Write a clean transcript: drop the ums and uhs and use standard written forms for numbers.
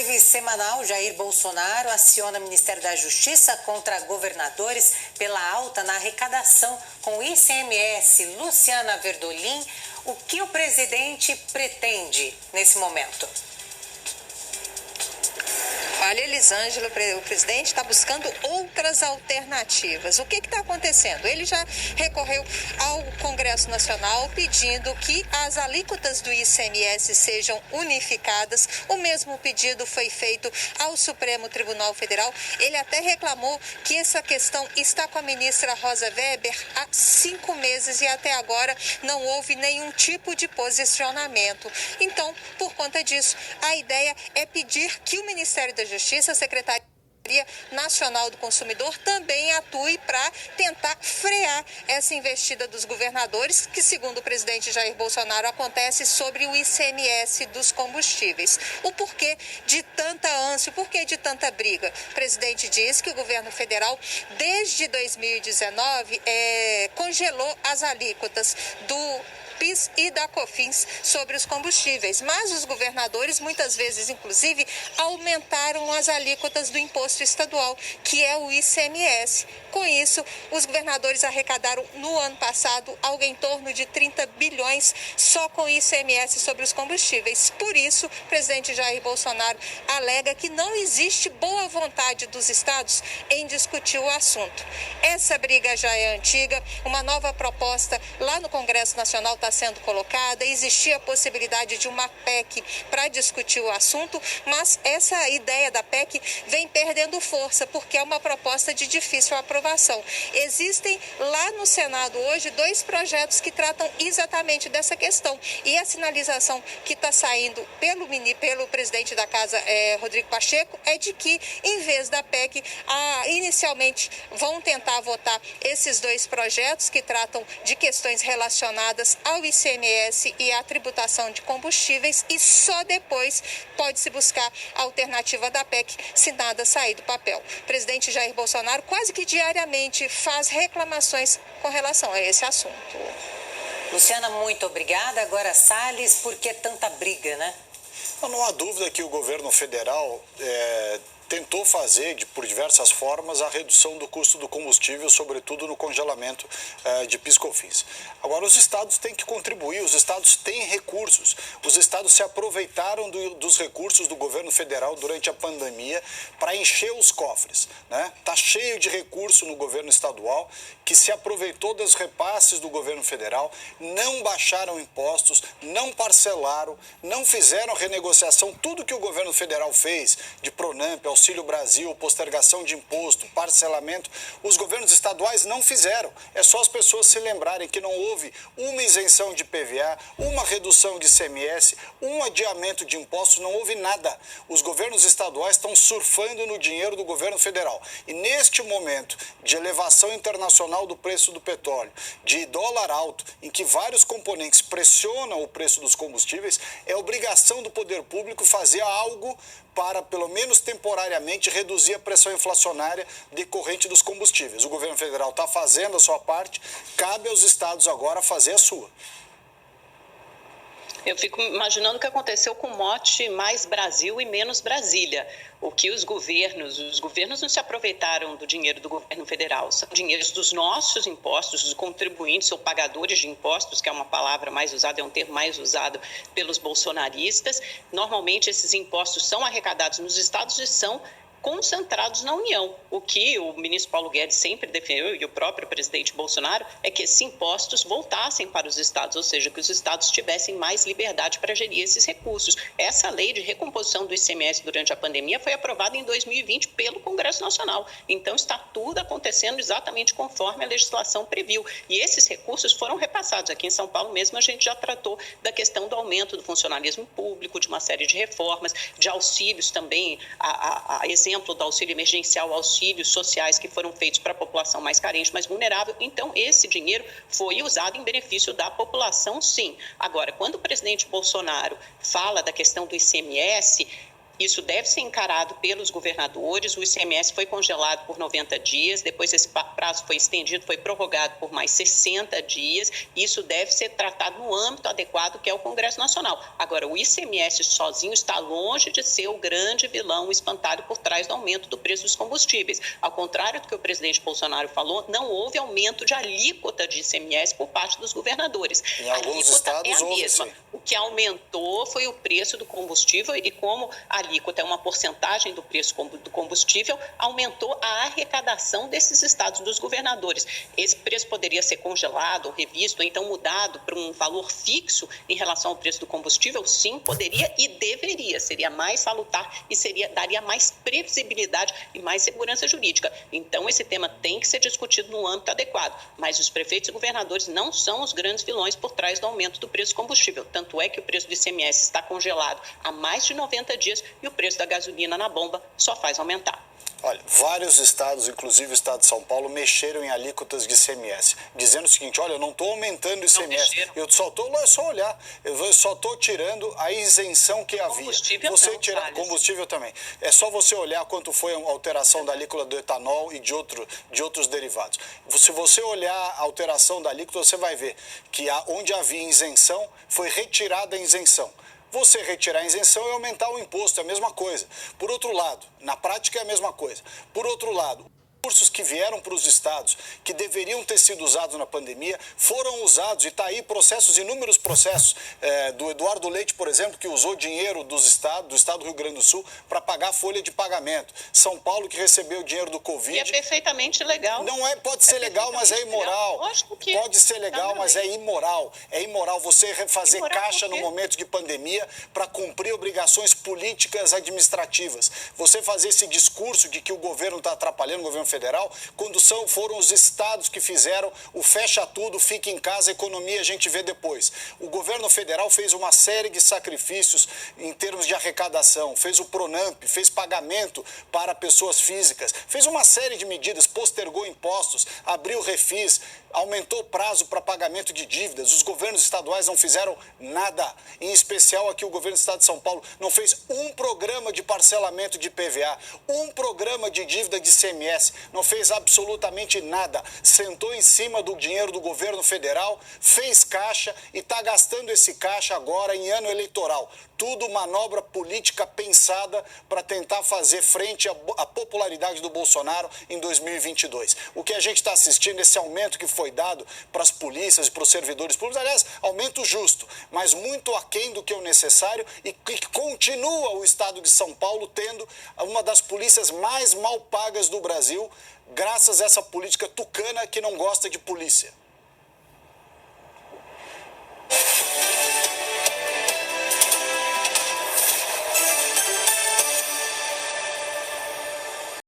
greve semanal, Jair Bolsonaro aciona o Ministério da Justiça contra governadores pela alta na arrecadação com o ICMS. Luciana Verdolim, o que o presidente pretende nesse momento? Olha, Elisângela, o presidente está buscando outras alternativas. O que está acontecendo? Ele já recorreu ao Congresso Nacional pedindo que as alíquotas do ICMS sejam unificadas. O mesmo pedido foi feito ao Supremo Tribunal Federal. Ele até reclamou que essa questão está com a ministra Rosa Weber há 5 meses e até agora não houve nenhum tipo de posicionamento. Então, por conta disso, a ideia é pedir que o Ministério da Justiça, a Secretaria Nacional do Consumidor, também atue para tentar frear essa investida dos governadores, que, segundo o presidente Jair Bolsonaro, acontece sobre o ICMS dos combustíveis. O porquê de tanta ânsia, o porquê de tanta briga? O presidente diz que o governo federal, desde 2019, congelou as alíquotas do PIS e da COFINS sobre os combustíveis, mas os governadores muitas vezes, inclusive, aumentaram as alíquotas do imposto estadual, que é o ICMS. Com isso, os governadores arrecadaram no ano passado algo em torno de 30 bilhões só com o ICMS sobre os combustíveis. Por isso, o presidente Jair Bolsonaro alega que não existe boa vontade dos estados em discutir o assunto. Essa briga já é antiga, uma nova proposta lá no Congresso Nacional está sendo colocada, existia a possibilidade de uma PEC para discutir o assunto, mas essa ideia da PEC vem perdendo força, porque é uma proposta de difícil aprovação. Existem lá no Senado hoje 2 projetos que tratam exatamente dessa questão, e a sinalização que está saindo pelo presidente da Casa, Rodrigo Pacheco, é de que, em vez da PEC, inicialmente vão tentar votar esses 2 projetos que tratam de questões relacionadas ao ICMS e à tributação de combustíveis, e só depois pode-se buscar a alternativa da PEC se nada sair do papel. O presidente Jair Bolsonaro quase que diariamente faz reclamações com relação a esse assunto. Luciana, muito obrigada. Agora, Salles, por que tanta briga, né? Não há dúvida que o governo federal tentou fazer, por diversas formas, a redução do custo do combustível, sobretudo no congelamento de PIS/COFINS. Agora, os estados têm que contribuir, os estados têm recursos. Os estados se aproveitaram dos recursos do governo federal durante a pandemia para encher os cofres, né? Está cheio de recurso no governo estadual, que se aproveitou dos repasses do governo federal, não baixaram impostos, não parcelaram, não fizeram renegociação. Tudo que o governo federal fez de Pronamp, Auxílio Brasil, postergação de imposto, parcelamento, os governos estaduais não fizeram. É só as pessoas se lembrarem que não houve uma isenção de PVA, uma redução de ICMS, um adiamento de impostos, não houve nada. Os governos estaduais estão surfando no dinheiro do governo federal. E neste momento de elevação internacional do preço do petróleo, de dólar alto, em que vários componentes pressionam o preço dos combustíveis, é obrigação do poder público fazer algo para, pelo menos temporariamente, reduzir a pressão inflacionária decorrente dos combustíveis. O governo federal está fazendo a sua parte, cabe aos estados agora fazer a sua. Eu fico imaginando o que aconteceu com o mote Mais Brasil e Menos Brasília. O que os governos não se aproveitaram do dinheiro do governo federal, são dinheiros dos nossos impostos, dos contribuintes ou pagadores de impostos, que é uma palavra mais usada, é um termo mais usado pelos bolsonaristas. Normalmente esses impostos são arrecadados nos estados e são concentrados na União. O que o ministro Paulo Guedes sempre defendeu, e o próprio presidente Bolsonaro, é que esses impostos voltassem para os estados, ou seja, que os estados tivessem mais liberdade para gerir esses recursos. Essa lei de recomposição do ICMS durante a pandemia foi aprovada em 2020 pelo Congresso Nacional. Então, está tudo acontecendo exatamente conforme a legislação previu. E esses recursos foram repassados. Aqui em São Paulo mesmo, a gente já tratou da questão do aumento do funcionalismo público, de uma série de reformas, de auxílios também, a exemplo do auxílio emergencial, auxílios sociais que foram feitos para a população mais carente, mais vulnerável. Então, esse dinheiro foi usado em benefício da população, sim. Agora, quando o presidente Bolsonaro fala da questão do ICMS, Isso deve ser encarado pelos governadores. O ICMS foi congelado por 90 dias, depois esse prazo foi estendido, foi prorrogado por mais 60 dias. Isso deve ser tratado no âmbito adequado, que é o Congresso Nacional. Agora, o ICMS sozinho está longe de ser o grande vilão, o espantalho por trás do aumento do preço dos combustíveis. Ao contrário do que o presidente Bolsonaro falou, não houve aumento de alíquota de ICMS por parte dos governadores. Em alguns estados é a mesma. houve, sim. O que aumentou foi o preço do combustível e como a alíquota é uma porcentagem do preço do combustível, aumentou a arrecadação desses estados, dos governadores. Esse preço poderia ser congelado, revisto, ou então mudado para um valor fixo em relação ao preço do combustível? Sim, poderia e deveria. Seria mais salutar e daria mais previsibilidade e mais segurança jurídica. Então, esse tema tem que ser discutido no âmbito adequado. Mas os prefeitos e governadores não são os grandes vilões por trás do aumento do preço do combustível. Tanto é que o preço do ICMS está congelado há mais de 90 dias e o preço da gasolina na bomba só faz aumentar. Olha, vários estados, inclusive o estado de São Paulo, mexeram em alíquotas de ICMS, dizendo o seguinte: olha, eu não estou aumentando o ICMS, eu só estou tirando a isenção que havia. Combustível você não, tirar Salles. Combustível também. É só você olhar quanto foi a alteração da alíquota do etanol e de outros derivados. Se você olhar a alteração da alíquota, você vai ver que onde havia isenção, foi retirada a isenção. Você retirar a isenção e aumentar o imposto, é a mesma coisa. Por outro lado, na prática é a mesma coisa. Por outro lado, recursos que vieram para os estados, que deveriam ter sido usados na pandemia, foram usados, e está aí inúmeros processos do Eduardo Leite, por exemplo, que usou dinheiro do estado do Rio Grande do Sul para pagar a folha de pagamento. São Paulo, que recebeu dinheiro do Covid. E é perfeitamente legal. Não é, pode ser legal, mas é imoral. Lógico que pode ser legal, mas é imoral. É imoral você fazer Imoral caixa no momento de pandemia para cumprir obrigações políticas administrativas. Você fazer esse discurso de que o governo está atrapalhando, o governo federal, quando foram os estados que fizeram o fecha tudo, fica em casa, a economia a gente vê depois. O governo federal fez uma série de sacrifícios em termos de arrecadação, fez o Pronamp, fez pagamento para pessoas físicas, fez uma série de medidas, postergou impostos, abriu refis, aumentou o prazo para pagamento de dívidas. Os governos estaduais não fizeram nada, em especial aqui o governo do estado de São Paulo não fez um programa de parcelamento de PVA, um programa de dívida de ICMS, não fez absolutamente nada, sentou em cima do dinheiro do governo federal, fez caixa e está gastando esse caixa agora em ano eleitoral. Tudo manobra política pensada para tentar fazer frente à popularidade do Bolsonaro em 2022. O que a gente está assistindo, esse aumento que foi dado para as polícias e para os servidores públicos, aliás, aumento justo, mas muito aquém do que é o necessário, e que continua o estado de São Paulo tendo uma das polícias mais mal pagas do Brasil, graças a essa política tucana que não gosta de polícia.